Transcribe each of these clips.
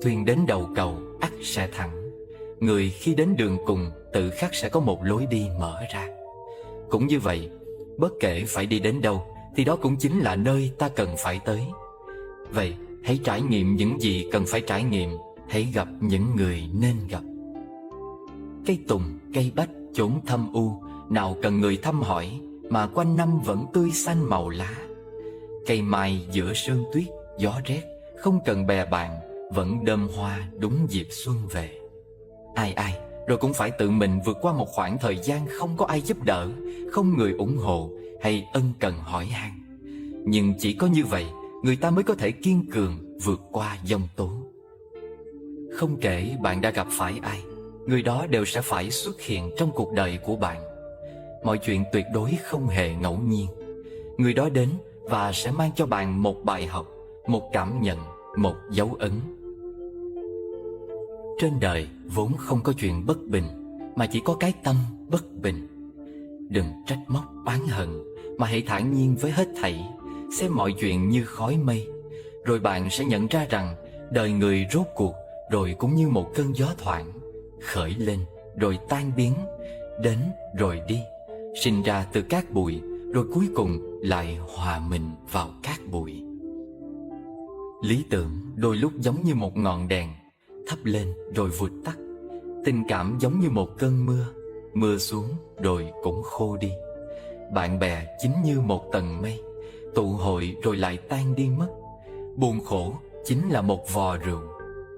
Thuyền đến đầu cầu ắt sẽ thẳng. Người khi đến đường cùng tự khắc sẽ có một lối đi mở ra. Cũng như vậy, bất kể phải đi đến đâu thì đó cũng chính là nơi ta cần phải tới. Vậy hãy trải nghiệm những gì cần phải trải nghiệm, hãy gặp những người nên gặp. Cây tùng, cây bách chốn thâm u, nào cần người thăm hỏi, mà quanh năm vẫn tươi xanh màu lá. Cây mai giữa sương tuyết, gió rét, không cần bè bạn, vẫn đơm hoa đúng dịp xuân về. Ai ai rồi cũng phải tự mình vượt qua một khoảng thời gian không có ai giúp đỡ, không người ủng hộ hay ân cần hỏi han. Nhưng chỉ có như vậy, người ta mới có thể kiên cường vượt qua giông tố. Không kể bạn đã gặp phải ai, người đó đều sẽ phải xuất hiện trong cuộc đời của bạn. Mọi chuyện tuyệt đối không hề ngẫu nhiên. Người đó đến và sẽ mang cho bạn một bài học, một cảm nhận, một dấu ấn. Trên đời vốn không có chuyện bất bình, mà chỉ có cái tâm bất bình. Đừng trách móc oán hận, mà hãy thản nhiên với hết thảy, xem mọi chuyện như khói mây. Rồi bạn sẽ nhận ra rằng đời người rốt cuộc rồi cũng như một cơn gió thoảng, khởi lên rồi tan biến, đến rồi đi, sinh ra từ cát bụi, rồi cuối cùng lại hòa mình vào cát bụi. Lý tưởng đôi lúc giống như một ngọn đèn, thắp lên rồi vụt tắt. Tình cảm giống như một cơn mưa, mưa xuống rồi cũng khô đi. Bạn bè chính như một tầng mây, tụ hội rồi lại tan đi mất. Buồn khổ chính là một vò rượu,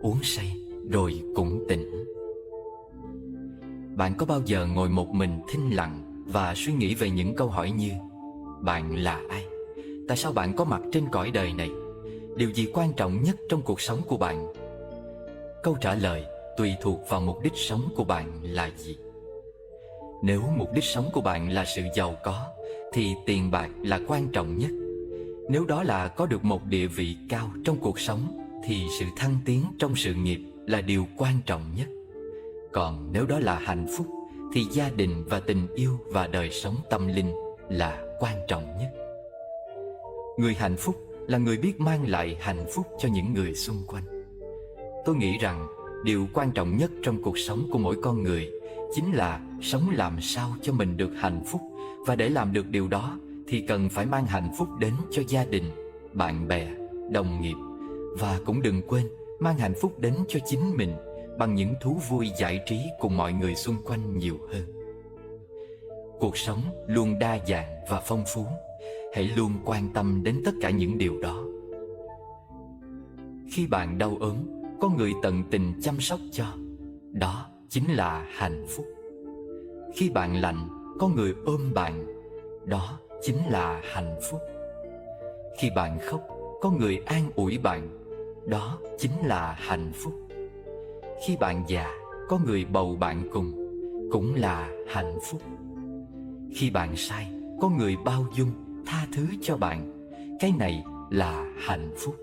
uống say rồi cũng tỉnh. Bạn có bao giờ ngồi một mình thinh lặng và suy nghĩ về những câu hỏi như: bạn là ai? Tại sao bạn có mặt trên cõi đời này? Điều gì quan trọng nhất trong cuộc sống của bạn? Câu trả lời tùy thuộc vào mục đích sống của bạn là gì. Nếu mục đích sống của bạn là sự giàu có, thì tiền bạc là quan trọng nhất. Nếu đó là có được một địa vị cao trong cuộc sống, thì sự thăng tiến trong sự nghiệp là điều quan trọng nhất. Còn nếu đó là hạnh phúc, thì gia đình và tình yêu và đời sống tâm linh là quan trọng nhất. Người hạnh phúc là người biết mang lại hạnh phúc cho những người xung quanh. Tôi nghĩ rằng điều quan trọng nhất trong cuộc sống của mỗi con người chính là sống làm sao cho mình được hạnh phúc. Và để làm được điều đó thì cần phải mang hạnh phúc đến cho gia đình, bạn bè, đồng nghiệp. Và cũng đừng quên mang hạnh phúc đến cho chính mình bằng những thú vui giải trí cùng mọi người xung quanh nhiều hơn. Cuộc sống luôn đa dạng và phong phú. Hãy luôn quan tâm đến tất cả những điều đó. Khi bạn đau ốm, có người tận tình chăm sóc cho, đó chính là hạnh phúc. Khi bạn lạnh, có người ôm bạn, đó chính là hạnh phúc. Khi bạn khóc, có người an ủi bạn, đó chính là hạnh phúc. Khi bạn già, có người bầu bạn cùng, cũng là hạnh phúc. Khi bạn sai, có người bao dung, tha thứ cho bạn, cái này là hạnh phúc.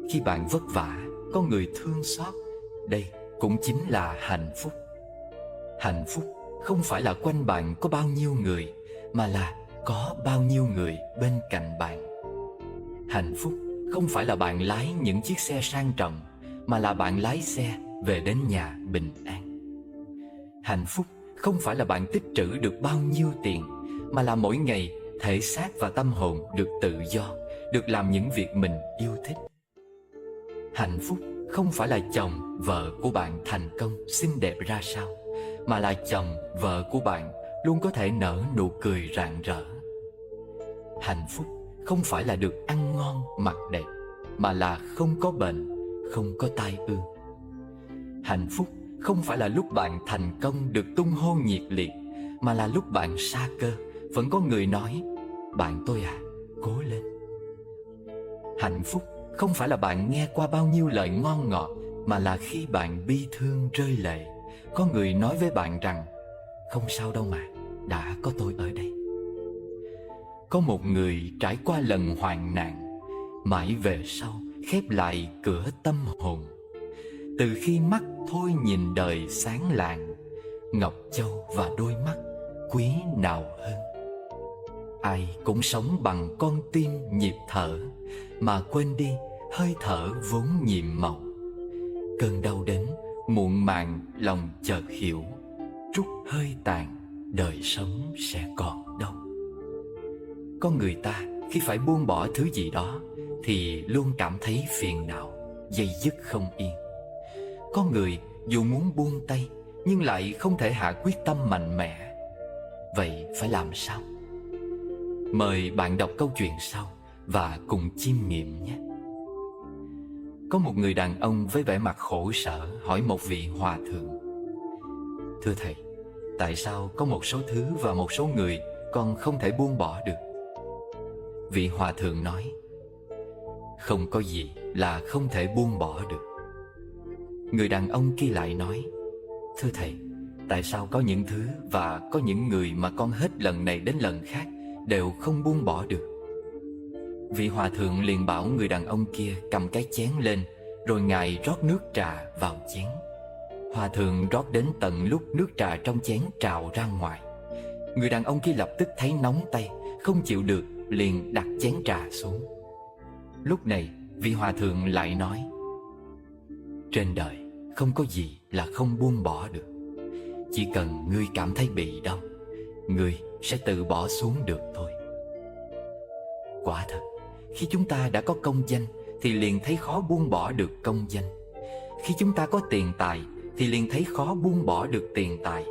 Khi bạn vất vả, có người thương xót, đây cũng chính là hạnh phúc. Hạnh phúc không phải là quanh bạn có bao nhiêu người, mà là có bao nhiêu người bên cạnh bạn. Hạnh phúc không phải là bạn lái những chiếc xe sang trọng, mà là bạn lái xe về đến nhà bình an. Hạnh phúc không phải là bạn tích trữ được bao nhiêu tiền, mà là mỗi ngày thể xác và tâm hồn được tự do, được làm những việc mình yêu thích. Hạnh phúc không phải là chồng, vợ của bạn thành công, xinh đẹp ra sao, mà là chồng, vợ của bạn luôn có thể nở nụ cười rạng rỡ. Hạnh phúc không phải là được ăn ngon, mặc đẹp, mà là không có bệnh, không có tai ương. Hạnh phúc không phải là lúc bạn thành công được tung hô nhiệt liệt, mà là lúc bạn sa cơ, vẫn có người nói: bạn tôi à, cố lên. Hạnh phúc không phải là bạn nghe qua bao nhiêu lời ngon ngọt, mà là khi bạn bi thương rơi lệ, có người nói với bạn rằng: không sao đâu mà, đã có tôi ở đây. Có một người trải qua lần hoạn nạn, mãi về sau khép lại cửa tâm hồn. Từ khi mắt thôi nhìn đời sáng lạng, ngọc châu và đôi mắt quý nào hơn. Ai cũng sống bằng con tim nhịp thở, mà quên đi hơi thở vốn nhiệm màu. cơn đau đến, muộn màng lòng chợt hiểu, trút hơi tàn, đời sống sẽ còn đâu. Con người ta khi phải buông bỏ thứ gì đó thì luôn cảm thấy phiền não, day dứt không yên. Có người dù muốn buông tay nhưng lại không thể hạ quyết tâm mạnh mẽ. Vậy phải làm sao? Mời bạn đọc câu chuyện sau và cùng chiêm nghiệm nhé. Có một người đàn ông với vẻ mặt khổ sở hỏi một vị hòa thượng: Thưa thầy, tại sao có một số thứ và một số người con không thể buông bỏ được? Vị hòa thượng nói: Không có gì là không thể buông bỏ được. Người đàn ông kia lại nói: Thưa thầy, tại sao có những thứ và có những người mà con hết lần này đến lần khác đều không buông bỏ được? Vị hòa thượng liền bảo người đàn ông kia cầm cái chén lên, rồi ngài rót nước trà vào chén. Hòa thượng rót đến tận lúc nước trà trong chén trào ra ngoài. Người đàn ông kia lập tức thấy nóng tay, không chịu được, liền đặt chén trà xuống. Lúc này vị hòa thượng lại nói: Trên đời không có gì là không buông bỏ được. Chỉ cần ngươi cảm thấy bị đau, ngươi sẽ tự bỏ xuống được thôi. Quả thật, khi chúng ta đã có công danh thì liền thấy khó buông bỏ được công danh. Khi chúng ta có tiền tài thì liền thấy khó buông bỏ được tiền tài.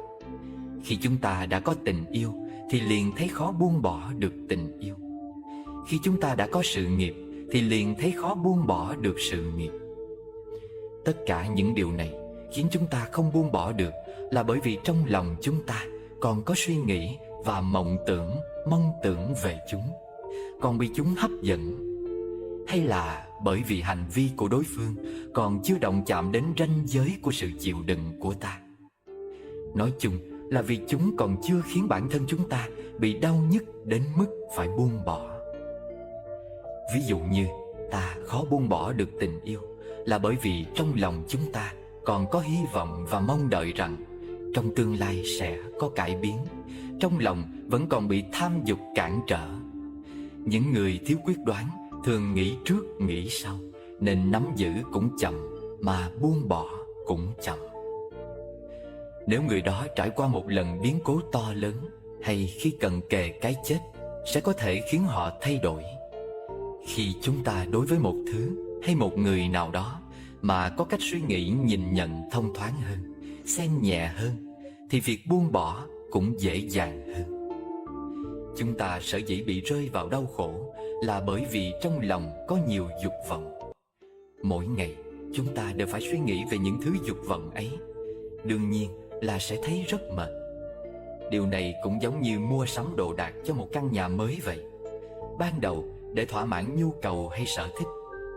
Khi chúng ta đã có tình yêu thì liền thấy khó buông bỏ được tình yêu. Khi chúng ta đã có sự nghiệp thì liền thấy khó buông bỏ được sự nghiệp. Tất cả những điều này khiến chúng ta không buông bỏ được là bởi vì trong lòng chúng ta còn có suy nghĩ và mộng tưởng, mong tưởng về chúng, còn bị chúng hấp dẫn. Hay là bởi vì hành vi của đối phương còn chưa động chạm đến ranh giới của sự chịu đựng của ta. Nói chung là vì chúng còn chưa khiến bản thân chúng ta bị đau nhức đến mức phải buông bỏ. Ví dụ như ta khó buông bỏ được tình yêu là bởi vì trong lòng chúng ta còn có hy vọng và mong đợi rằng trong tương lai sẽ có cải biến. Trong lòng vẫn còn bị tham dục cản trở. Những người thiếu quyết đoán thường nghĩ trước nghĩ sau, nên nắm giữ cũng chậm mà buông bỏ cũng chậm. Nếu người đó trải qua một lần biến cố to lớn, hay khi cận kề cái chết, sẽ có thể khiến họ thay đổi. Khi chúng ta đối với một thứ hay một người nào đó mà có cách suy nghĩ nhìn nhận thông thoáng hơn, xem nhẹ hơn, thì việc buông bỏ cũng dễ dàng hơn. Chúng ta sở dĩ bị rơi vào đau khổ là bởi vì trong lòng có nhiều dục vọng. Mỗi ngày chúng ta đều phải suy nghĩ về những thứ dục vọng ấy. Đương nhiên là sẽ thấy rất mệt. Điều này cũng giống như mua sắm đồ đạc cho một căn nhà mới vậy. Ban đầu để thỏa mãn nhu cầu hay sở thích,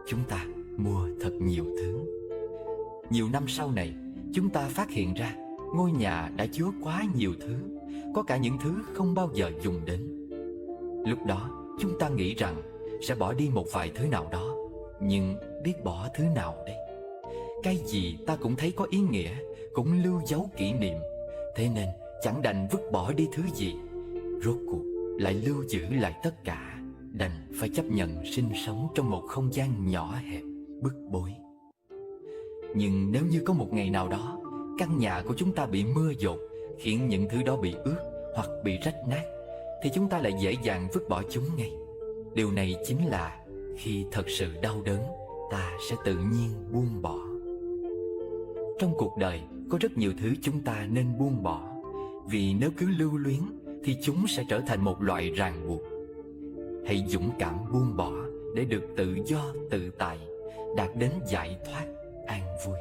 chúng ta mua thật nhiều thứ. Nhiều năm sau này, chúng ta phát hiện ra ngôi nhà đã chứa quá nhiều thứ, có cả những thứ không bao giờ dùng đến. Lúc đó chúng ta nghĩ rằng sẽ bỏ đi một vài thứ nào đó, nhưng biết bỏ thứ nào đây? Cái gì ta cũng thấy có ý nghĩa, cũng lưu dấu kỷ niệm. Thế nên chẳng đành vứt bỏ đi thứ gì, rốt cuộc lại lưu giữ lại tất cả, đành phải chấp nhận sinh sống trong một không gian nhỏ hẹp, bức bối. Nhưng nếu như có một ngày nào đó, căn nhà của chúng ta bị mưa dột, khiến những thứ đó bị ướt hoặc bị rách nát, thì chúng ta lại dễ dàng vứt bỏ chúng ngay. Điều này chính là khi thật sự đau đớn, ta sẽ tự nhiên buông bỏ. Trong cuộc đời có rất nhiều thứ chúng ta nên buông bỏ, vì nếu cứ lưu luyến thì chúng sẽ trở thành một loại ràng buộc. Hãy dũng cảm buông bỏ để được tự do tự tại, đạt đến giải thoát an vui.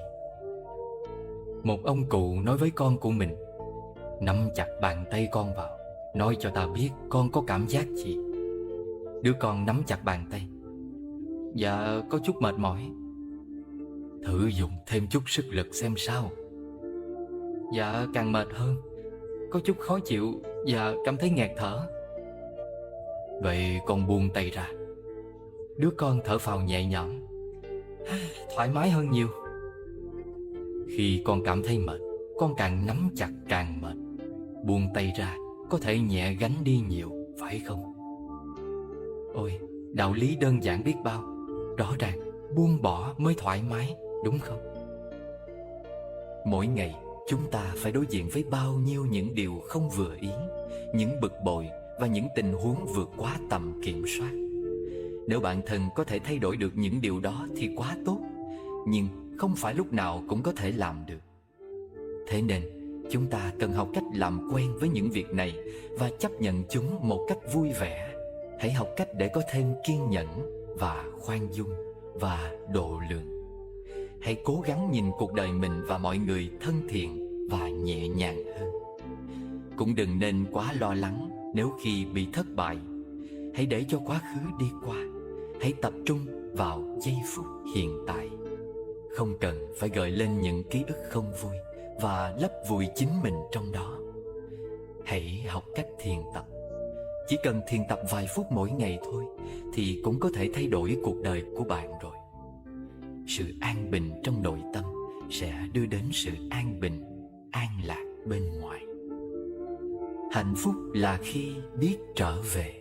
Một ông cụ nói với con của mình: Nắm chặt bàn tay con vào, nói cho ta biết con có cảm giác gì. Đứa con nắm chặt bàn tay: Dạ có chút mệt mỏi. Thử dùng thêm chút sức lực xem sao. Dạ càng mệt hơn, có chút khó chịu và cảm thấy nghẹt thở. Vậy con buông tay ra. Đứa con thở phào nhẹ nhõm: Thoải mái hơn nhiều. Khi con cảm thấy mệt, con càng nắm chặt càng mệt. Buông tay ra có thể nhẹ gánh đi nhiều, phải không? Ôi, đạo lý đơn giản biết bao. Rõ ràng buông bỏ mới thoải mái, đúng không? Mỗi ngày chúng ta phải đối diện với bao nhiêu những điều không vừa ý, những bực bội và những tình huống vượt quá tầm kiểm soát. Nếu bản thân có thể thay đổi được những điều đó thì quá tốt, nhưng không phải lúc nào cũng có thể làm được. Thế nên chúng ta cần học cách làm quen với những việc này và chấp nhận chúng một cách vui vẻ. Hãy học cách để có thêm kiên nhẫn và khoan dung và độ lượng. Hãy cố gắng nhìn cuộc đời mình và mọi người thân thiện và nhẹ nhàng hơn. Cũng đừng nên quá lo lắng nếu khi bị thất bại. Hãy để cho quá khứ đi qua. Hãy tập trung vào giây phút hiện tại. Không cần phải gợi lên những ký ức không vui và lấp vùi chính mình trong đó. Hãy học cách thiền tập. Chỉ cần thiền tập vài phút mỗi ngày thôi thì cũng có thể thay đổi cuộc đời của bạn rồi. Sự an bình trong nội tâm sẽ đưa đến sự an bình, an lạc bên ngoài. Hạnh phúc là khi biết trở về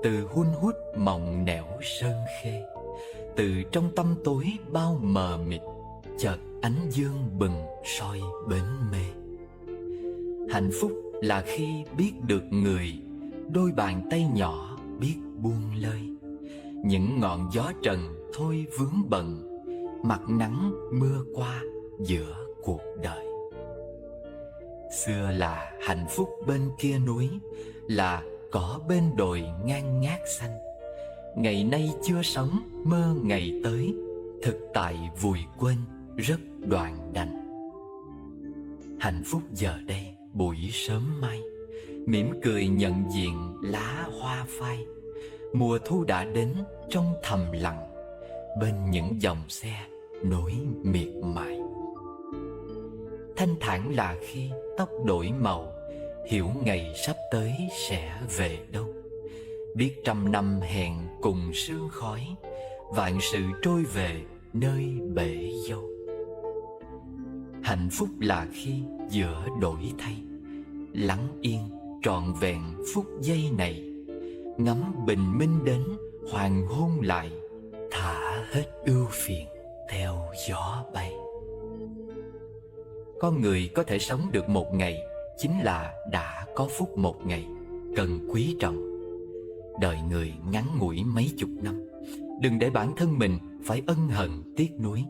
từ hun hút mộng nẻo sơn khê. Từ trong tâm tối bao mờ mịt, chợt ánh dương bừng soi bến mê. Hạnh phúc là khi biết được người, đôi bàn tay nhỏ biết buông lơi. Những ngọn gió trần thôi vướng bận, mặt nắng mưa qua giữa cuộc đời. Xưa là hạnh phúc bên kia núi, là cỏ bên đồi ngang ngát xanh. Ngày nay chưa sống mơ ngày tới, thực tại vùi quên rất đoạn đành. Hạnh phúc giờ đây buổi sớm mai, mỉm cười nhận diện lá hoa phai. Mùa thu đã đến trong thầm lặng, bên những dòng xe nối miệt mài. Thanh thản là khi tóc đổi màu, hiểu ngày sắp tới sẽ về đâu. Biết trăm năm hẹn cùng sương khói, vạn sự trôi về nơi bể dâu. Hạnh phúc là khi giữa đổi thay, lắng yên trọn vẹn phút giây này. Ngắm bình minh đến hoàng hôn lại, thả hết ưu phiền theo gió bay. Con người có thể sống được một ngày chính là đã có phúc một ngày, cần quý trọng. Đời người ngắn ngủi mấy chục năm, đừng để bản thân mình phải ân hận tiếc nuối.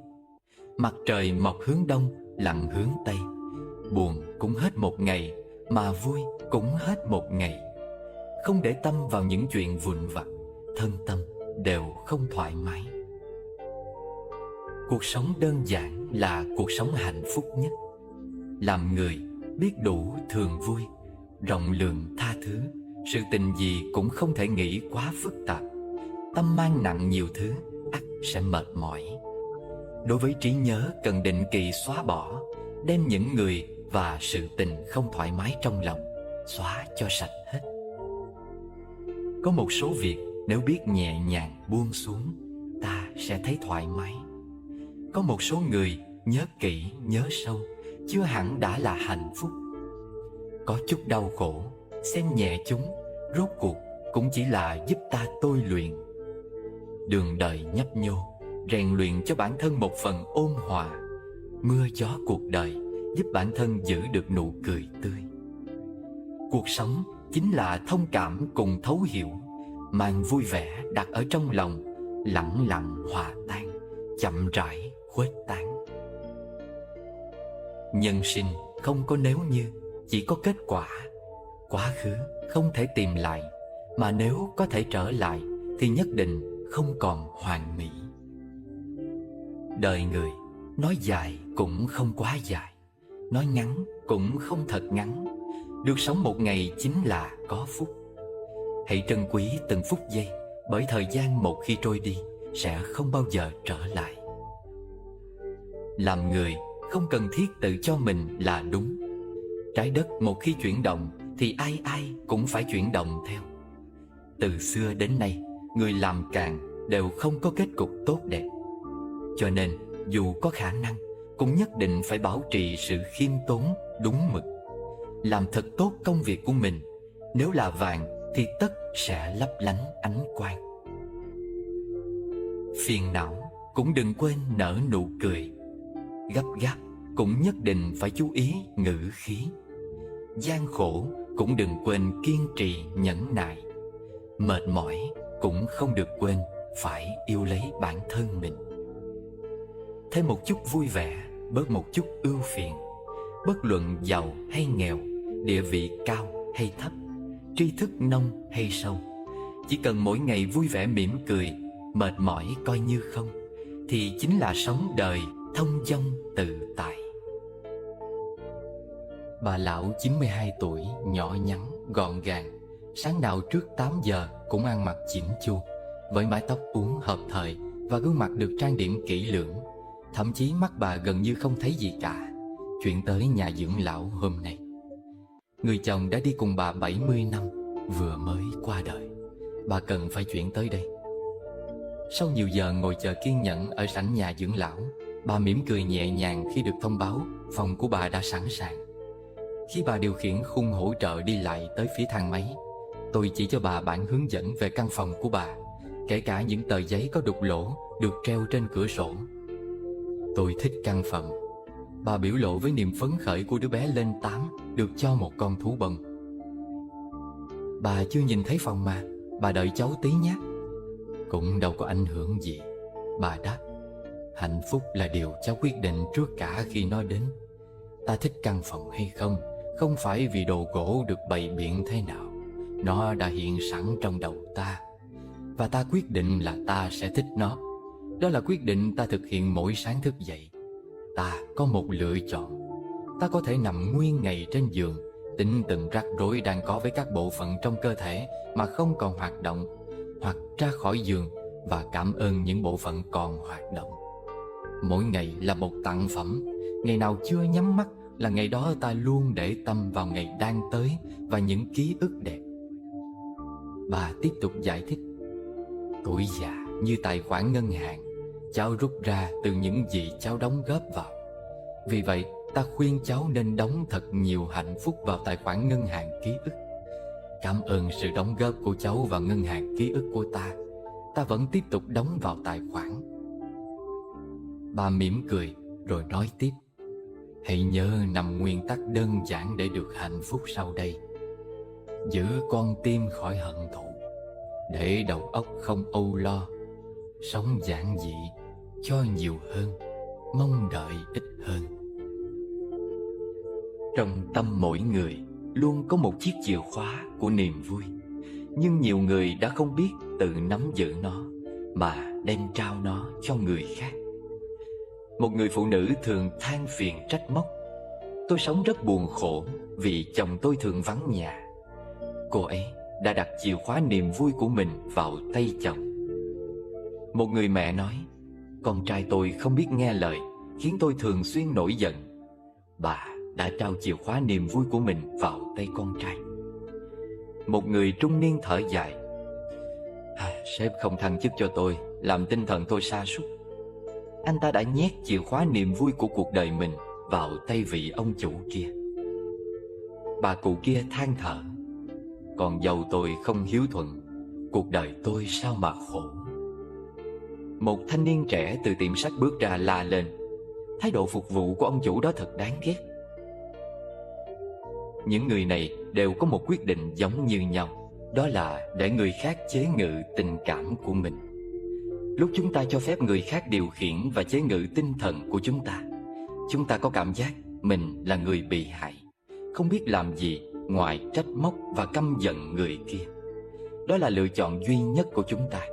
Mặt trời mọc hướng đông, lặn hướng tây. Buồn cũng hết một ngày, mà vui cũng hết một ngày. Không để tâm vào những chuyện vụn vặt, thân tâm đều không thoải mái. Cuộc sống đơn giản là cuộc sống hạnh phúc nhất. Làm người biết đủ thường vui, rộng lượng tha thứ. Sự tình gì cũng không thể nghĩ quá phức tạp. Tâm mang nặng nhiều thứ, ắt sẽ mệt mỏi. Đối với trí nhớ cần định kỳ xóa bỏ, đem những người và sự tình không thoải mái trong lòng xóa cho sạch hết. Có một số việc nếu biết nhẹ nhàng buông xuống, ta sẽ thấy thoải mái. Có một số người nhớ kỹ nhớ sâu, chưa hẳn đã là hạnh phúc. Có chút đau khổ, xem nhẹ chúng, rốt cuộc cũng chỉ là giúp ta tôi luyện. Đường đời nhấp nhô, rèn luyện cho bản thân một phần ôn hòa. Mưa gió cuộc đời giúp bản thân giữ được nụ cười tươi. Cuộc sống chính là thông cảm cùng thấu hiểu, mang vui vẻ đặt ở trong lòng, lặng lặng hòa tan, chậm rãi khuếch tán. Nhân sinh không có nếu như, chỉ có kết quả. Quá khứ không thể tìm lại, mà nếu có thể trở lại thì nhất định không còn hoàn mỹ. Đời người nói dài cũng không quá dài, nói ngắn cũng không thật ngắn. Được sống một ngày chính là có phúc. Hãy trân quý từng phút giây, bởi thời gian một khi trôi đi sẽ không bao giờ trở lại. Làm người không cần thiết tự cho mình là đúng. Trái đất một khi chuyển động thì ai ai cũng phải chuyển động theo. Từ xưa đến nay, người làm càng đều không có kết cục tốt đẹp. Cho nên dù có khả năng, cũng nhất định phải bảo trì sự khiêm tốn, đúng mực. Làm thật tốt công việc của mình. Nếu là vàng thì tất sẽ lấp lánh ánh quang. Phiền não cũng đừng quên nở nụ cười. Gấp gáp cũng nhất định phải chú ý ngữ khí. Gian khổ cũng đừng quên kiên trì nhẫn nại. Mệt mỏi cũng không được quên phải yêu lấy bản thân mình. Thêm một chút vui vẻ, bớt một chút ưu phiền. Bất luận giàu hay nghèo, địa vị cao hay thấp, tri thức nông hay sâu, chỉ cần mỗi ngày vui vẻ mỉm cười, mệt mỏi coi như không, thì chính là sống đời thông dong tự tại. Bà lão 92 tuổi, nhỏ nhắn, gọn gàng, sáng nào trước 8 giờ cũng ăn mặc chỉn chu, với mái tóc uốn hợp thời và gương mặt được trang điểm kỹ lưỡng. Thậm chí mắt bà gần như không thấy gì cả. Chuyển tới nhà dưỡng lão hôm nay. Người chồng đã đi cùng bà 70 năm, vừa mới qua đời. Bà cần phải chuyển tới đây. Sau nhiều giờ ngồi chờ kiên nhẫn ở sảnh nhà dưỡng lão, bà mỉm cười nhẹ nhàng khi được thông báo phòng của bà đã sẵn sàng. Khi bà điều khiển khung hỗ trợ đi lại tới phía thang máy, tôi chỉ cho bà bản hướng dẫn về căn phòng của bà, kể cả những tờ giấy có đục lỗ được treo trên cửa sổ. Tôi thích căn phòng. Bà biểu lộ với niềm phấn khởi của đứa bé lên 8 được cho một con thú bông. Bà chưa nhìn thấy phòng mà, bà đợi cháu tí nhé. Cũng đâu có ảnh hưởng gì, bà đáp. Hạnh phúc là điều cháu quyết định trước cả khi nó đến. Ta thích căn phòng hay không, không phải vì đồ gỗ được bày biện thế nào. Nó đã hiện sẵn trong đầu ta, và ta quyết định là ta sẽ thích nó. Đó là quyết định ta thực hiện mỗi sáng thức dậy. Ta có một lựa chọn. Ta có thể nằm nguyên ngày trên giường, tính từng rắc rối đang có với các bộ phận trong cơ thể mà không còn hoạt động, hoặc ra khỏi giường và cảm ơn những bộ phận còn hoạt động. Mỗi ngày là một tặng phẩm. Ngày nào chưa nhắm mắt là ngày đó ta luôn để tâm vào ngày đang tới và những ký ức đẹp. Bà tiếp tục giải thích. Tuổi già như tài khoản ngân hàng, cháu rút ra từ những gì cháu đóng góp vào. Vì vậy, ta khuyên cháu nên đóng thật nhiều hạnh phúc vào tài khoản ngân hàng ký ức. Cảm ơn sự đóng góp của cháu vào ngân hàng ký ức của ta. Ta vẫn tiếp tục đóng vào tài khoản. Bà mỉm cười rồi nói tiếp. Hãy nhớ 5 nguyên tắc đơn giản để được hạnh phúc sau đây. Giữ con tim khỏi hận thù, để đầu óc không âu lo, sống giản dị, cho nhiều hơn, mong đợi ít hơn. Trong tâm mỗi người luôn có một chiếc chìa khóa của niềm vui, nhưng nhiều người đã không biết tự nắm giữ nó mà đem trao nó cho người khác. Một người phụ nữ thường than phiền trách móc. Tôi sống rất buồn khổ vì chồng tôi thường vắng nhà. Cô ấy đã đặt chìa khóa niềm vui của mình vào tay chồng. Một người mẹ nói, con trai tôi không biết nghe lời, khiến tôi thường xuyên nổi giận. Bà đã trao chìa khóa niềm vui của mình vào tay con trai. Một người trung niên thở dài. Sếp không thăng chức cho tôi, làm tinh thần tôi sa sút. Anh ta đã nhét chìa khóa niềm vui của cuộc đời mình vào tay vị ông chủ kia. Bà cụ kia than thở. Con dâu tôi không hiếu thuận, cuộc đời tôi sao mà khổ. Một thanh niên trẻ từ tiệm sách bước ra la lên. Thái độ phục vụ của ông chủ đó thật đáng ghét. Những người này đều có một quyết định giống như nhau, đó là để người khác chế ngự tình cảm của mình. Lúc chúng ta cho phép người khác điều khiển và chế ngự tinh thần của chúng ta có cảm giác mình là người bị hại, không biết làm gì ngoài trách móc và căm giận người kia. Đó là lựa chọn duy nhất của chúng ta.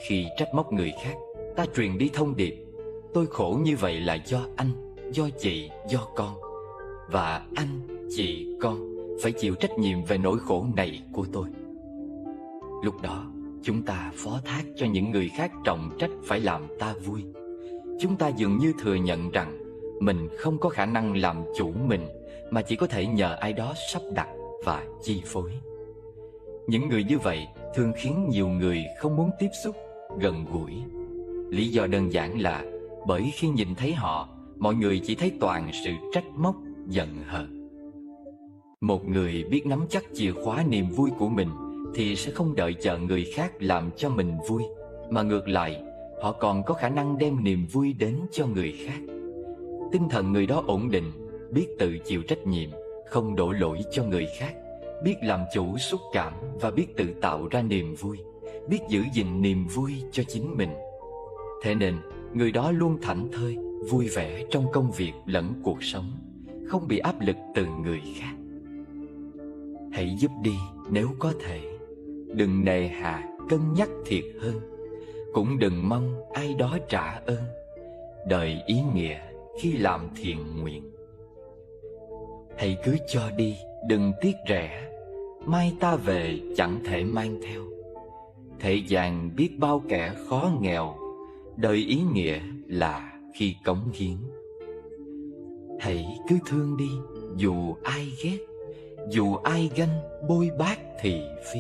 Khi trách móc người khác, ta truyền đi thông điệp: tôi khổ như vậy là do anh, do chị, do con. Và anh, chị, con phải chịu trách nhiệm về nỗi khổ này của tôi. Lúc đó, chúng ta phó thác cho những người khác trọng trách phải làm ta vui. Chúng ta dường như thừa nhận rằng mình không có khả năng làm chủ mình, mà chỉ có thể nhờ ai đó sắp đặt và chi phối. Những người như vậy thường khiến nhiều người không muốn tiếp xúc, gần gũi. Lý do đơn giản là bởi khi nhìn thấy họ, mọi người chỉ thấy toàn sự trách móc, giận hờn. Một người biết nắm chắc chìa khóa niềm vui của mình thì sẽ không đợi chờ người khác làm cho mình vui, mà ngược lại, họ còn có khả năng đem niềm vui đến cho người khác. Tinh thần người đó ổn định, biết tự chịu trách nhiệm, không đổ lỗi cho người khác, biết làm chủ xúc cảm và biết tự tạo ra niềm vui, biết giữ gìn niềm vui cho chính mình. Thế nên, người đó luôn thảnh thơi, vui vẻ trong công việc lẫn cuộc sống, không bị áp lực từ người khác. Hãy giúp đi nếu có thể, đừng nề hà cân nhắc thiệt hơn, cũng đừng mong ai đó trả ơn, đời ý nghĩa khi làm thiện nguyện. Hãy cứ cho đi, đừng tiếc rẻ, mai ta về chẳng thể mang theo. Thế gian biết bao kẻ khó nghèo, đời ý nghĩa là khi cống hiến. Hãy cứ thương đi, dù ai ghét, dù ai ganh bôi bác thị phi.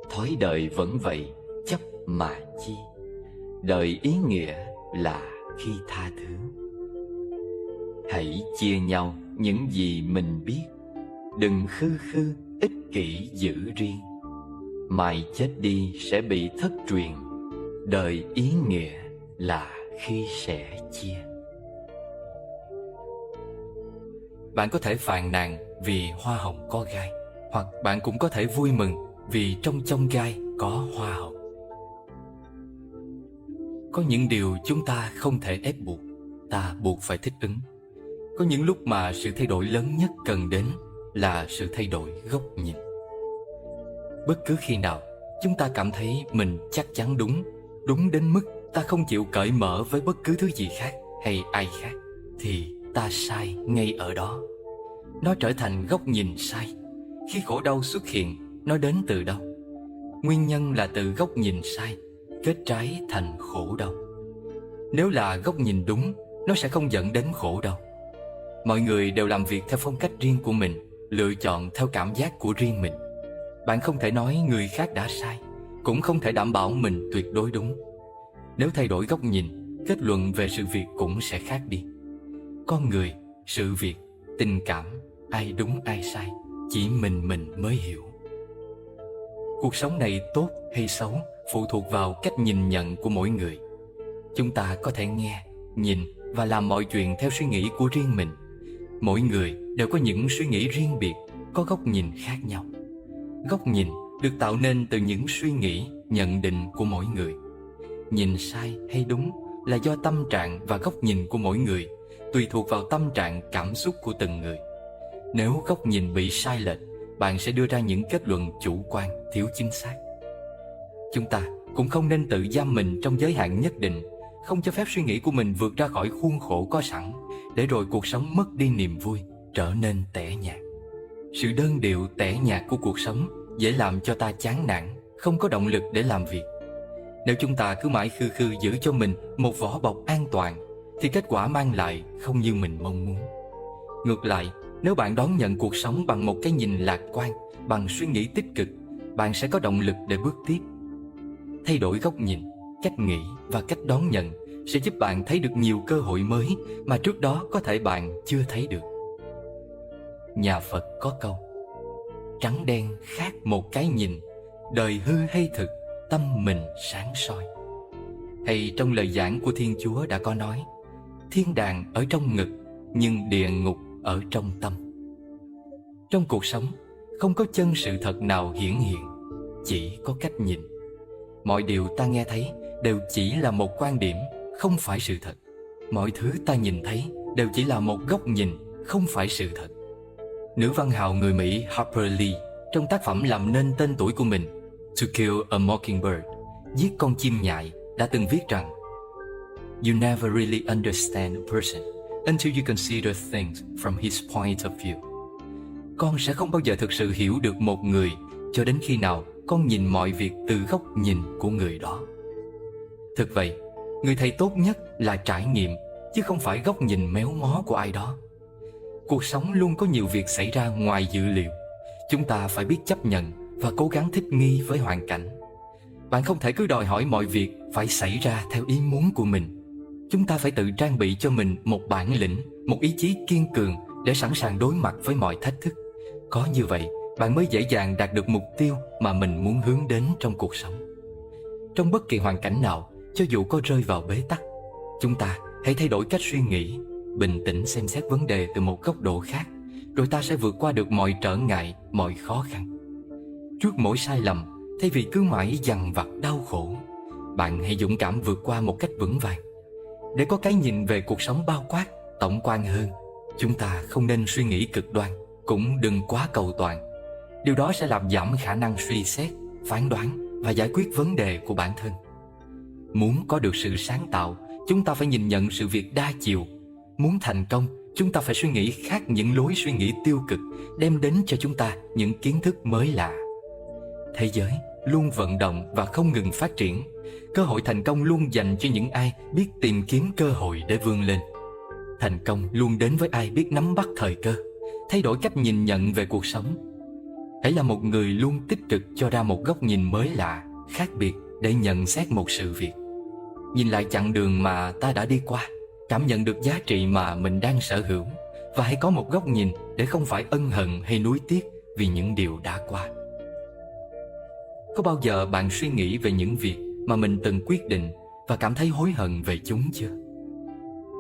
Thói đời vẫn vậy, chấp mà chi, đời ý nghĩa là khi tha thứ. Hãy chia nhau những gì mình biết, đừng khư khư ích kỷ giữ riêng. Mai chết đi sẽ bị thất truyền, đời ý nghĩa là khi sẻ chia. Bạn có thể phàn nàn vì hoa hồng có gai, hoặc bạn cũng có thể vui mừng vì trong chông gai có hoa hồng. Có những điều chúng ta không thể ép buộc, ta buộc phải thích ứng. Có những lúc mà sự thay đổi lớn nhất cần đến là sự thay đổi góc nhìn. Bất cứ khi nào chúng ta cảm thấy mình chắc chắn đúng đến mức ta không chịu cởi mở với bất cứ thứ gì khác hay ai khác, thì ta sai ngay ở đó. Nó trở thành góc nhìn sai. Khi khổ đau xuất hiện, nó đến từ đâu? Nguyên nhân là từ góc nhìn sai, kết trái thành khổ đau. Nếu là góc nhìn đúng, nó sẽ không dẫn đến khổ đau. Mọi người đều làm việc theo phong cách riêng của mình, lựa chọn theo cảm giác của riêng mình. Bạn không thể nói người khác đã sai, cũng không thể đảm bảo mình tuyệt đối đúng. Nếu thay đổi góc nhìn, kết luận về sự việc cũng sẽ khác đi. Con người, sự việc, tình cảm, ai đúng ai sai, chỉ mình mới hiểu. Cuộc sống này tốt hay xấu phụ thuộc vào cách nhìn nhận của mỗi người. Chúng ta có thể nghe, nhìn và làm mọi chuyện theo suy nghĩ của riêng mình. Mỗi người đều có những suy nghĩ riêng biệt, có góc nhìn khác nhau. Góc nhìn được tạo nên từ những suy nghĩ, nhận định của mỗi người. Nhìn sai hay đúng là do tâm trạng và góc nhìn của mỗi người, tùy thuộc vào tâm trạng, cảm xúc của từng người. Nếu góc nhìn bị sai lệch, bạn sẽ đưa ra những kết luận chủ quan, thiếu chính xác. Chúng ta cũng không nên tự giam mình trong giới hạn nhất định, không cho phép suy nghĩ của mình vượt ra khỏi khuôn khổ có sẵn, để rồi cuộc sống mất đi niềm vui, trở nên tẻ nhạt. Sự đơn điệu tẻ nhạt của cuộc sống dễ làm cho ta chán nản, không có động lực để làm việc. Nếu chúng ta cứ mãi khư khư giữ cho mình một vỏ bọc an toàn, thì kết quả mang lại không như mình mong muốn. Ngược lại, nếu bạn đón nhận cuộc sống bằng một cái nhìn lạc quan, bằng suy nghĩ tích cực, bạn sẽ có động lực để bước tiếp. Thay đổi góc nhìn, cách nghĩ và cách đón nhận sẽ giúp bạn thấy được nhiều cơ hội mới mà trước đó có thể bạn chưa thấy được. Nhà Phật có câu: trắng đen khác một cái nhìn, đời hư hay thực, tâm mình sáng soi. Hay trong lời giảng của Thiên Chúa đã có nói: thiên đàng ở trong ngực, nhưng địa ngục ở trong tâm. Trong cuộc sống, không có chân sự thật nào hiển hiện, chỉ có cách nhìn. Mọi điều ta nghe thấy đều chỉ là một quan điểm, không phải sự thật. Mọi thứ ta nhìn thấy đều chỉ là một góc nhìn, không phải sự thật. Nữ văn hào người Mỹ Harper Lee trong tác phẩm làm nên tên tuổi của mình To Kill a Mockingbird, giết con chim nhại, đã từng viết rằng: You never really understand a person until you consider things from his point of view. Con sẽ không bao giờ thực sự hiểu được một người cho đến khi nào con nhìn mọi việc từ góc nhìn của người đó. Thực vậy, người thầy tốt nhất là trải nghiệm, chứ không phải góc nhìn méo mó của ai đó. Cuộc sống luôn có nhiều việc xảy ra ngoài dự liệu. Chúng ta phải biết chấp nhận và cố gắng thích nghi với hoàn cảnh. Bạn không thể cứ đòi hỏi mọi việc phải xảy ra theo ý muốn của mình. Chúng ta phải tự trang bị cho mình một bản lĩnh, một ý chí kiên cường để sẵn sàng đối mặt với mọi thách thức. Có như vậy, bạn mới dễ dàng đạt được mục tiêu mà mình muốn hướng đến trong cuộc sống. Trong bất kỳ hoàn cảnh nào, cho dù có rơi vào bế tắc, chúng ta hãy thay đổi cách suy nghĩ, bình tĩnh xem xét vấn đề từ một góc độ khác, rồi ta sẽ vượt qua được mọi trở ngại, mọi khó khăn. Trước mỗi sai lầm, thay vì cứ mãi dằn vặt đau khổ, bạn hãy dũng cảm vượt qua một cách vững vàng. Để có cái nhìn về cuộc sống bao quát, tổng quan hơn, chúng ta không nên suy nghĩ cực đoan, cũng đừng quá cầu toàn. Điều đó sẽ làm giảm khả năng suy xét, phán đoán và giải quyết vấn đề của bản thân. Muốn có được sự sáng tạo, chúng ta phải nhìn nhận sự việc đa chiều. Muốn thành công, chúng ta phải suy nghĩ khác những lối suy nghĩ tiêu cực, đem đến cho chúng ta những kiến thức mới lạ. Thế giới luôn vận động và không ngừng phát triển. Cơ hội thành công luôn dành cho những ai biết tìm kiếm cơ hội để vươn lên. Thành công luôn đến với ai biết nắm bắt thời cơ, thay đổi cách nhìn nhận về cuộc sống. Hãy là một người luôn tích cực cho ra một góc nhìn mới lạ, khác biệt để nhận xét một sự việc. Nhìn lại chặng đường mà ta đã đi qua, cảm nhận được giá trị mà mình đang sở hữu, và hãy có một góc nhìn để không phải ân hận hay nuối tiếc vì những điều đã qua. Có bao giờ bạn suy nghĩ về những việc mà mình từng quyết định và cảm thấy hối hận về chúng chưa?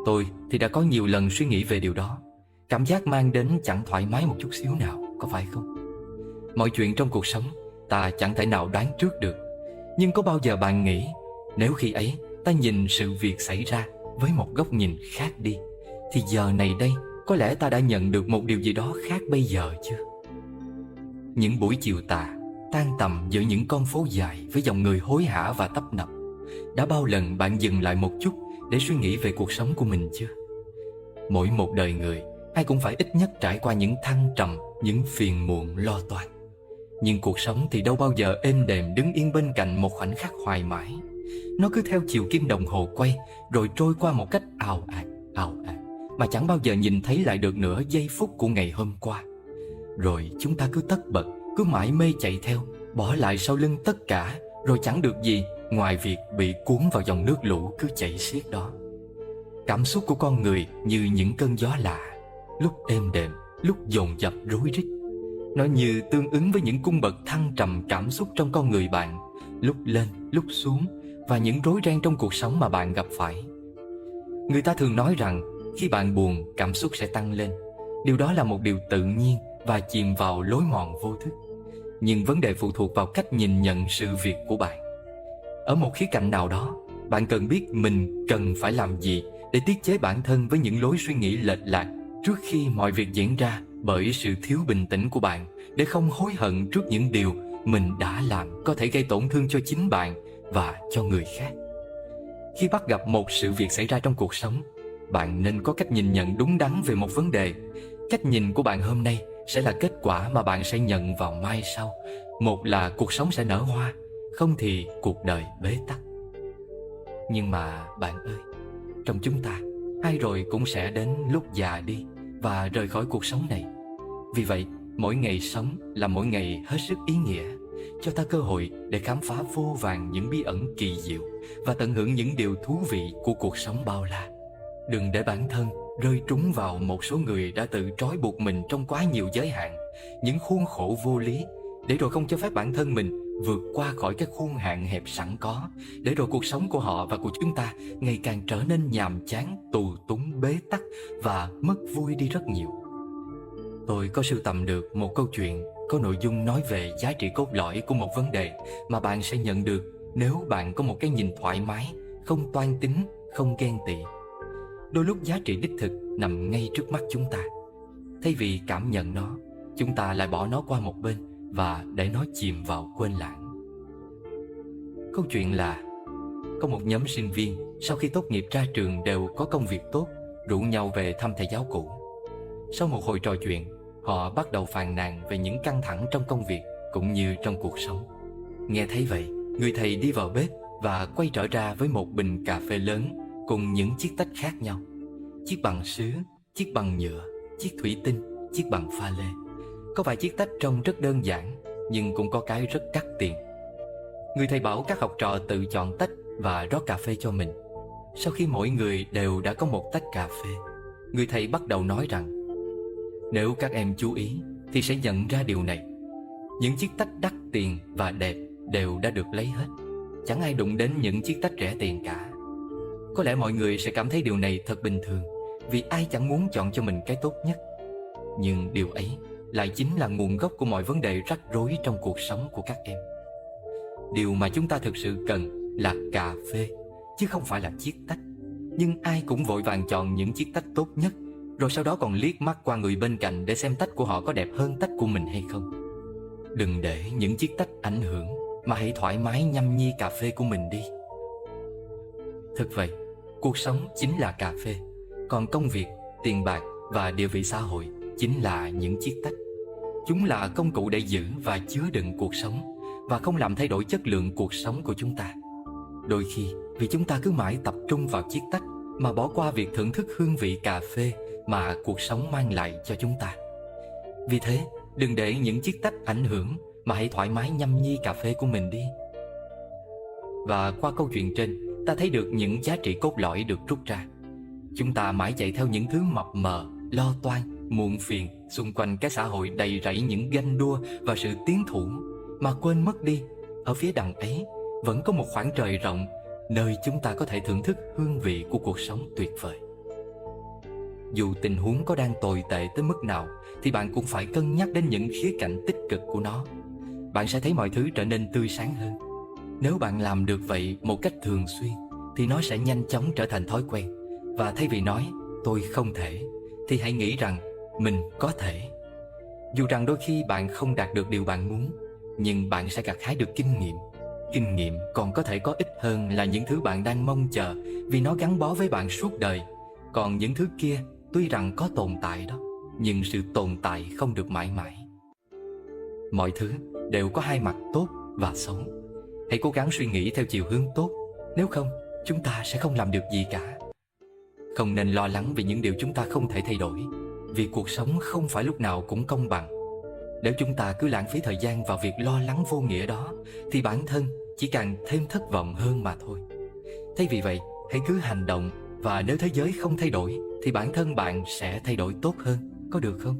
Tôi thì đã có nhiều lần suy nghĩ về điều đó. Cảm giác mang đến chẳng thoải mái một chút xíu nào, có phải không? Mọi chuyện trong cuộc sống ta chẳng thể nào đoán trước được. Nhưng có bao giờ bạn nghĩ, nếu khi ấy ta nhìn sự việc xảy ra với một góc nhìn khác đi, thì giờ này đây có lẽ ta đã nhận được một điều gì đó khác bây giờ chưa? Những buổi chiều tà tan tầm giữa những con phố dài với dòng người hối hả và tấp nập, đã bao lần bạn dừng lại một chút để suy nghĩ về cuộc sống của mình chưa? Mỗi một đời người, ai cũng phải ít nhất trải qua những thăng trầm, những phiền muộn lo toan. Nhưng cuộc sống thì đâu bao giờ êm đềm đứng yên bên cạnh một khoảnh khắc hoài mãi. Nó cứ theo chiều kim đồng hồ quay, rồi trôi qua một cách ào ạt, mà chẳng bao giờ nhìn thấy lại được nửa giây phút của ngày hôm qua. Rồi chúng ta cứ tất bật, cứ mãi mê chạy theo, bỏ lại sau lưng tất cả, rồi chẳng được gì ngoài việc bị cuốn vào dòng nước lũ cứ chảy xiết đó. Cảm xúc của con người như những cơn gió lạ, lúc êm đềm, lúc dồn dập rối rít. Nó như tương ứng với những cung bậc thăng trầm cảm xúc trong con người bạn, lúc lên, lúc xuống, và những rối ren trong cuộc sống mà bạn gặp phải. Người ta thường nói rằng khi bạn buồn, cảm xúc sẽ tăng lên. Điều đó là một điều tự nhiên và chìm vào lối mòn vô thức. Nhưng vấn đề phụ thuộc vào cách nhìn nhận sự việc của bạn. Ở một khía cạnh nào đó, bạn cần biết mình cần phải làm gì để tiết chế bản thân với những lối suy nghĩ lệch lạc trước khi mọi việc diễn ra, bởi sự thiếu bình tĩnh của bạn, để không hối hận trước những điều mình đã làm có thể gây tổn thương cho chính bạn và cho người khác. Khi bắt gặp một sự việc xảy ra trong cuộc sống, bạn nên có cách nhìn nhận đúng đắn về một vấn đề. Cách nhìn của bạn hôm nay sẽ là kết quả mà bạn sẽ nhận vào mai sau. Một là cuộc sống sẽ nở hoa, không thì cuộc đời bế tắc. Nhưng mà bạn ơi, trong chúng ta, ai rồi cũng sẽ đến lúc già đi và rời khỏi cuộc sống này. Vì vậy, mỗi ngày sống là mỗi ngày hết sức ý nghĩa, cho ta cơ hội để khám phá vô vàn những bí ẩn kỳ diệu và tận hưởng những điều thú vị của cuộc sống bao la. Đừng để bản thân rơi trúng vào một số người đã tự trói buộc mình trong quá nhiều giới hạn, những khuôn khổ vô lý, để rồi không cho phép bản thân mình vượt qua khỏi các khuôn hạn hẹp sẵn có, để rồi cuộc sống của họ và của chúng ta ngày càng trở nên nhàm chán, tù túng, bế tắc và mất vui đi rất nhiều. Tôi có sưu tầm được một câu chuyện có nội dung nói về giá trị cốt lõi của một vấn đề mà bạn sẽ nhận được nếu bạn có một cái nhìn thoải mái, không toan tính, không ghen tị. Đôi lúc giá trị đích thực nằm ngay trước mắt chúng ta. Thay vì cảm nhận nó, chúng ta lại bỏ nó qua một bên và để nó chìm vào quên lãng. Câu chuyện là có một nhóm sinh viên sau khi tốt nghiệp ra trường đều có công việc tốt, rủ nhau về thăm thầy giáo cũ. Sau một hồi trò chuyện, họ bắt đầu phàn nàn về những căng thẳng trong công việc cũng như trong cuộc sống. Nghe thấy vậy, người thầy đi vào bếp và quay trở ra với một bình cà phê lớn cùng những chiếc tách khác nhau. Chiếc bằng sứ, chiếc bằng nhựa, chiếc thủy tinh, chiếc bằng pha lê. Có vài chiếc tách trông rất đơn giản, nhưng cũng có cái rất đắt tiền. Người thầy bảo các học trò tự chọn tách và rót cà phê cho mình. Sau khi mỗi người đều đã có một tách cà phê, người thầy bắt đầu nói rằng nếu các em chú ý thì sẽ nhận ra điều này. Những chiếc tách đắt tiền và đẹp đều đã được lấy hết. Chẳng ai đụng đến những chiếc tách rẻ tiền cả. Có lẽ mọi người sẽ cảm thấy điều này thật bình thường, vì ai chẳng muốn chọn cho mình cái tốt nhất. Nhưng điều ấy lại chính là nguồn gốc của mọi vấn đề rắc rối trong cuộc sống của các em. Điều mà chúng ta thực sự cần là cà phê, chứ không phải là chiếc tách. Nhưng ai cũng vội vàng chọn những chiếc tách tốt nhất, rồi sau đó còn liếc mắt qua người bên cạnh để xem tách của họ có đẹp hơn tách của mình hay không. Đừng để những chiếc tách ảnh hưởng, mà hãy thoải mái nhâm nhi cà phê của mình đi. Thực vậy, cuộc sống chính là cà phê, còn công việc, tiền bạc và địa vị xã hội chính là những chiếc tách. Chúng là công cụ để giữ và chứa đựng cuộc sống, và không làm thay đổi chất lượng cuộc sống của chúng ta. Đôi khi, vì chúng ta cứ mãi tập trung vào chiếc tách mà bỏ qua việc thưởng thức hương vị cà phê mà cuộc sống mang lại cho chúng ta. Vì thế, đừng để những chiếc tách ảnh hưởng, mà hãy thoải mái nhâm nhi cà phê của mình đi. Và qua câu chuyện trên, ta thấy được những giá trị cốt lõi được rút ra. Chúng ta mãi chạy theo những thứ mập mờ, lo toan, muộn phiền xung quanh cái xã hội đầy rẫy những ganh đua và sự tiến thủ, mà quên mất đi, ở phía đằng ấy vẫn có một khoảng trời rộng, nơi chúng ta có thể thưởng thức hương vị của cuộc sống tuyệt vời. Dù tình huống có đang tồi tệ tới mức nào, thì bạn cũng phải cân nhắc đến những khía cạnh tích cực của nó. Bạn sẽ thấy mọi thứ trở nên tươi sáng hơn. Nếu bạn làm được vậy một cách thường xuyên, thì nó sẽ nhanh chóng trở thành thói quen. Và thay vì nói tôi không thể, thì hãy nghĩ rằng mình có thể. Dù rằng đôi khi bạn không đạt được điều bạn muốn, nhưng bạn sẽ gặt hái được kinh nghiệm. Kinh nghiệm còn có thể có ích hơn là những thứ bạn đang mong chờ, vì nó gắn bó với bạn suốt đời. Còn những thứ kia tuy rằng có tồn tại đó, nhưng sự tồn tại không được mãi mãi. Mọi thứ đều có hai mặt tốt và xấu. Hãy cố gắng suy nghĩ theo chiều hướng tốt, nếu không chúng ta sẽ không làm được gì cả. Không nên lo lắng vì những điều chúng ta không thể thay đổi, vì cuộc sống không phải lúc nào cũng công bằng. Nếu chúng ta cứ lãng phí thời gian vào việc lo lắng vô nghĩa đó, thì bản thân chỉ càng thêm thất vọng hơn mà thôi. Thay vì vậy, hãy cứ hành động, và nếu thế giới không thay đổi, thì bản thân bạn sẽ thay đổi tốt hơn, có được không?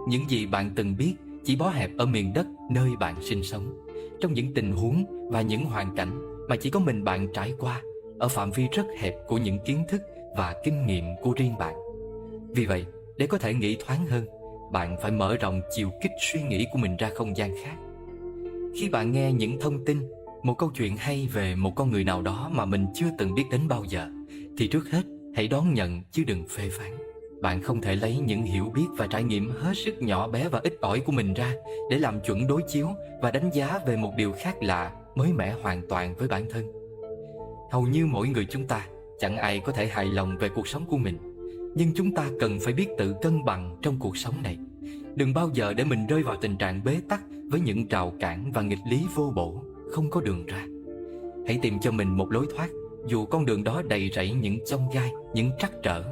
Những gì bạn từng biết chỉ bó hẹp ở miền đất nơi bạn sinh sống, trong những tình huống và những hoàn cảnh mà chỉ có mình bạn trải qua, ở phạm vi rất hẹp của những kiến thức và kinh nghiệm của riêng bạn. Vì vậy, để có thể nghĩ thoáng hơn, bạn phải mở rộng chiều kích suy nghĩ của mình ra không gian khác. Khi bạn nghe những thông tin, một câu chuyện hay về một con người nào đó mà mình chưa từng biết đến bao giờ, thì trước hết hãy đón nhận chứ đừng phê phán. Bạn không thể lấy những hiểu biết và trải nghiệm hết sức nhỏ bé và ít ỏi của mình ra để làm chuẩn đối chiếu và đánh giá về một điều khác lạ, mới mẻ hoàn toàn với bản thân. Hầu như mỗi người chúng ta, chẳng ai có thể hài lòng về cuộc sống của mình. Nhưng chúng ta cần phải biết tự cân bằng trong cuộc sống này. Đừng bao giờ để mình rơi vào tình trạng bế tắc với những rào cản và nghịch lý vô bổ, không có đường ra. Hãy tìm cho mình một lối thoát, dù con đường đó đầy rẫy những chông gai, những trắc trở.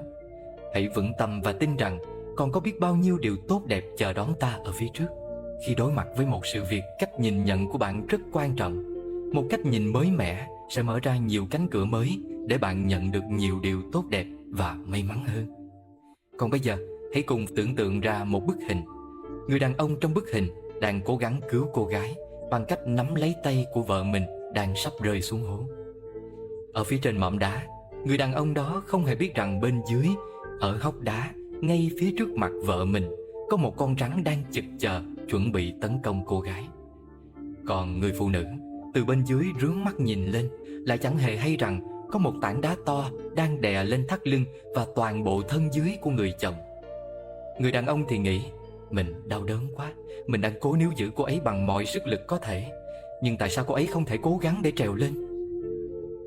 Hãy vững tâm và tin rằng còn có biết bao nhiêu điều tốt đẹp chờ đón ta ở phía trước. Khi đối mặt với một sự việc, cách nhìn nhận của bạn rất quan trọng. Một cách nhìn mới mẻ sẽ mở ra nhiều cánh cửa mới để bạn nhận được nhiều điều tốt đẹp và may mắn hơn. Còn bây giờ, hãy cùng tưởng tượng ra một bức hình. Người đàn ông trong bức hình đang cố gắng cứu cô gái bằng cách nắm lấy tay của vợ mình đang sắp rơi xuống hố. Ở phía trên mỏm đá, người đàn ông đó không hề biết rằng bên dưới, ở hốc đá, ngay phía trước mặt vợ mình, có một con rắn đang chực chờ chuẩn bị tấn công cô gái. Còn người phụ nữ từ bên dưới rướn mắt nhìn lên, lại chẳng hề hay rằng có một tảng đá to đang đè lên thắt lưng và toàn bộ thân dưới của người chồng. Người đàn ông thì nghĩ, mình đau đớn quá, mình đang cố níu giữ cô ấy bằng mọi sức lực có thể, nhưng tại sao cô ấy không thể cố gắng để trèo lên?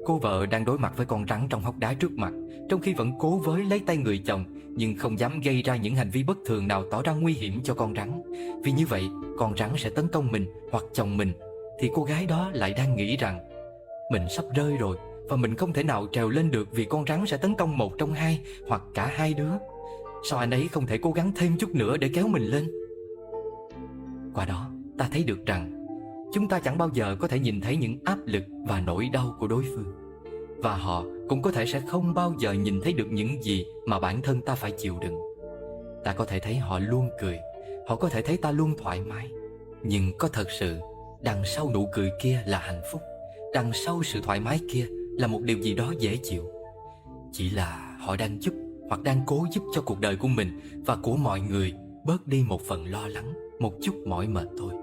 Cô vợ đang đối mặt với con rắn trong hốc đá trước mặt, trong khi vẫn cố với lấy tay người chồng, nhưng không dám gây ra những hành vi bất thường nào tỏ ra nguy hiểm cho con rắn. Vì như vậy, con rắn sẽ tấn công mình hoặc chồng mình, thì cô gái đó lại đang nghĩ rằng mình sắp rơi rồi, và mình không thể nào trèo lên được vì con rắn sẽ tấn công một trong hai hoặc cả hai đứa. Sao anh ấy không thể cố gắng thêm chút nữa để kéo mình lên? Qua đó, ta thấy được rằng chúng ta chẳng bao giờ có thể nhìn thấy những áp lực và nỗi đau của đối phương. Và họ cũng có thể sẽ không bao giờ nhìn thấy được những gì mà bản thân ta phải chịu đựng. Ta có thể thấy họ luôn cười, họ có thể thấy ta luôn thoải mái. Nhưng có thật sự, đằng sau nụ cười kia là hạnh phúc, đằng sau sự thoải mái kia là một điều gì đó dễ chịu. Chỉ là họ đang giúp hoặc đang cố giúp cho cuộc đời của mình và của mọi người bớt đi một phần lo lắng, một chút mỏi mệt thôi.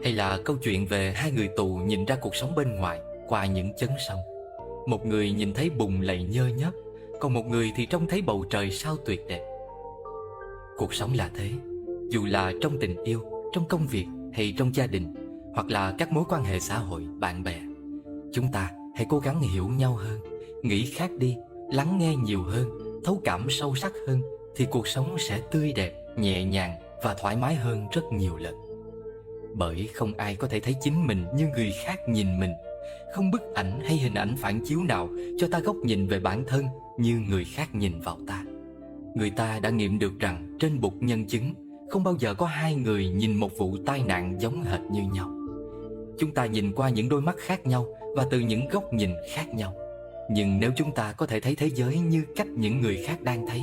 Hay là câu chuyện về hai người tù nhìn ra cuộc sống bên ngoài qua những chấn sông. Một người nhìn thấy bùn lầy nhơ nhớp, còn một người thì trông thấy bầu trời sao tuyệt đẹp. Cuộc sống là thế, dù là trong tình yêu, trong công việc hay trong gia đình, hoặc là các mối quan hệ xã hội, bạn bè. Chúng ta hãy cố gắng hiểu nhau hơn, nghĩ khác đi, lắng nghe nhiều hơn, thấu cảm sâu sắc hơn, thì cuộc sống sẽ tươi đẹp, nhẹ nhàng và thoải mái hơn rất nhiều lần. Bởi không ai có thể thấy chính mình như người khác nhìn mình. Không bức ảnh hay hình ảnh phản chiếu nào cho ta góc nhìn về bản thân như người khác nhìn vào ta. Người ta đã nghiệm được rằng trên bục nhân chứng không bao giờ có hai người nhìn một vụ tai nạn giống hệt như nhau. Chúng ta nhìn qua những đôi mắt khác nhau và từ những góc nhìn khác nhau. Nhưng nếu chúng ta có thể thấy thế giới như cách những người khác đang thấy,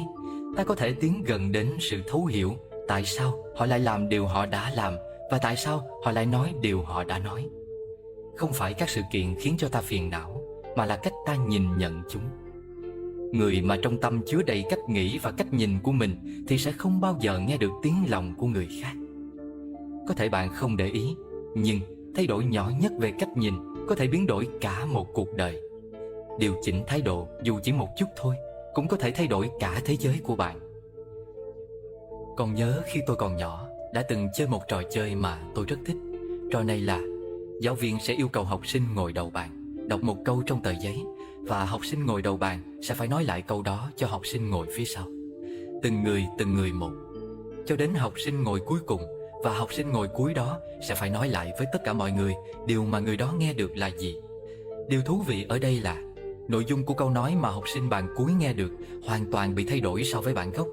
ta có thể tiến gần đến sự thấu hiểu tại sao họ lại làm điều họ đã làm và tại sao họ lại nói điều họ đã nói. Không phải các sự kiện khiến cho ta phiền não, mà là cách ta nhìn nhận chúng. Người mà trong tâm chứa đầy cách nghĩ và cách nhìn của mình thì sẽ không bao giờ nghe được tiếng lòng của người khác. Có thể bạn không để ý, nhưng thay đổi nhỏ nhất về cách nhìn có thể biến đổi cả một cuộc đời. Điều chỉnh thái độ dù chỉ một chút thôi cũng có thể thay đổi cả thế giới của bạn. Còn nhớ khi tôi còn nhỏ đã từng chơi một trò chơi mà tôi rất thích. Trò này là giáo viên sẽ yêu cầu học sinh ngồi đầu bàn, đọc một câu trong tờ giấy, và học sinh ngồi đầu bàn sẽ phải nói lại câu đó cho học sinh ngồi phía sau. Từng người một, cho đến học sinh ngồi cuối cùng, và học sinh ngồi cuối đó sẽ phải nói lại với tất cả mọi người điều mà người đó nghe được là gì. Điều thú vị ở đây là nội dung của câu nói mà học sinh bàn cuối nghe được hoàn toàn bị thay đổi so với bản gốc.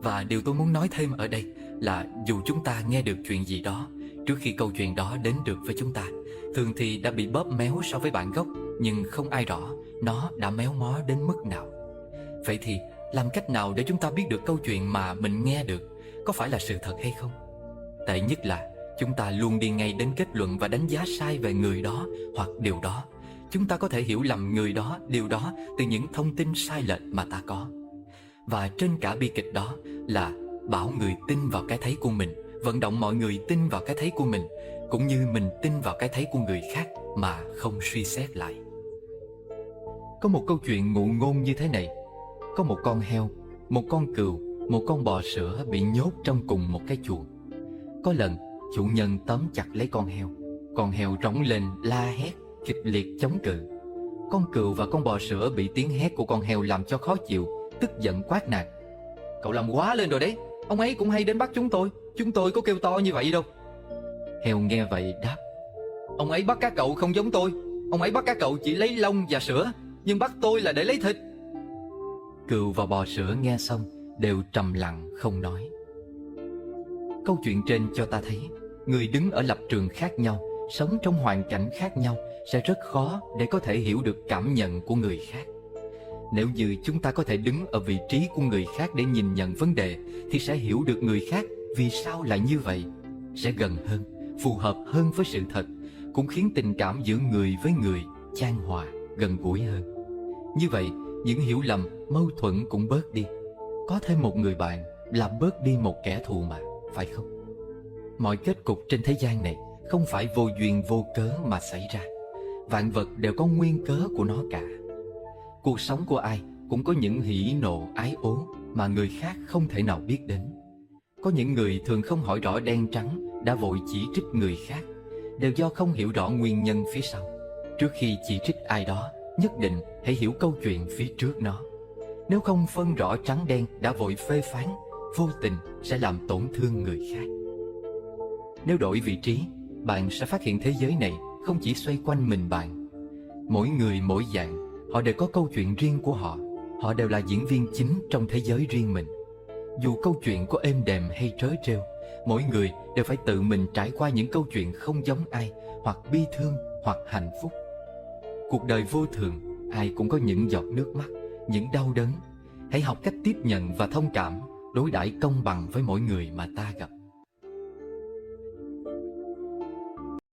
Và điều tôi muốn nói thêm ở đây là dù chúng ta nghe được chuyện gì đó trước khi câu chuyện đó đến được với chúng ta, thường thì đã bị bóp méo so với bản gốc, nhưng không ai rõ nó đã méo mó đến mức nào. Vậy thì làm cách nào để chúng ta biết được câu chuyện mà mình nghe được có phải là sự thật hay không? Tệ nhất là chúng ta luôn đi ngay đến kết luận và đánh giá sai về người đó hoặc điều đó. Chúng ta có thể hiểu lầm người đó, điều đó từ những thông tin sai lệch mà ta có. Và trên cả bi kịch đó là bảo người tin vào cái thấy của mình, vận động mọi người tin vào cái thấy của mình, cũng như mình tin vào cái thấy của người khác mà không suy xét lại. Có một câu chuyện ngụ ngôn như thế này. Có một con heo, một con cừu, một con bò sữa bị nhốt trong cùng một cái chuồng. Có lần chủ nhân tóm chặt lấy con heo rống lên la hét kịch liệt chống cự. Con cừu và con bò sữa bị tiếng hét của con heo làm cho khó chịu, tức giận quát nạt: "Cậu làm quá lên rồi đấy, ông ấy cũng hay đến bắt chúng tôi có kêu to như vậy đâu." Heo nghe vậy đáp: "Ông ấy bắt các cậu không giống tôi, ông ấy bắt các cậu chỉ lấy lông và sữa, nhưng bắt tôi là để lấy thịt." Cừu và bò sữa nghe xong đều trầm lặng không nói. Câu chuyện trên cho ta thấy, người đứng ở lập trường khác nhau, sống trong hoàn cảnh khác nhau sẽ rất khó để có thể hiểu được cảm nhận của người khác. Nếu như chúng ta có thể đứng ở vị trí của người khác để nhìn nhận vấn đề, thì sẽ hiểu được người khác vì sao lại như vậy, sẽ gần hơn, phù hợp hơn với sự thật, cũng khiến tình cảm giữa người với người chan hòa, gần gũi hơn. Như vậy, những hiểu lầm, mâu thuẫn cũng bớt đi. Có thêm một người bạn là bớt đi một kẻ thù mà, phải không? Mọi kết cục trên thế gian này không phải vô duyên vô cớ mà xảy ra. Vạn vật đều có nguyên cớ của nó cả. Cuộc sống của ai cũng có những hỉ nộ ái ố mà người khác không thể nào biết đến. Có những người thường không hỏi rõ đen trắng đã vội chỉ trích người khác, đều do không hiểu rõ nguyên nhân phía sau. Trước khi chỉ trích ai đó, nhất định hãy hiểu câu chuyện phía trước nó. Nếu không phân rõ trắng đen đã vội phê phán, vô tình sẽ làm tổn thương người khác. Nếu đổi vị trí, bạn sẽ phát hiện thế giới này không chỉ xoay quanh mình bạn. Mỗi người mỗi dạng, họ đều có câu chuyện riêng của họ. Họ đều là diễn viên chính trong thế giới riêng mình. Dù câu chuyện có êm đềm hay trớ trêu, mỗi người đều phải tự mình trải qua những câu chuyện không giống ai, hoặc bi thương hoặc hạnh phúc. Cuộc đời vô thường, ai cũng có những giọt nước mắt, những đau đớn. Hãy học cách tiếp nhận và thông cảm, đối đãi công bằng với mỗi người mà ta gặp.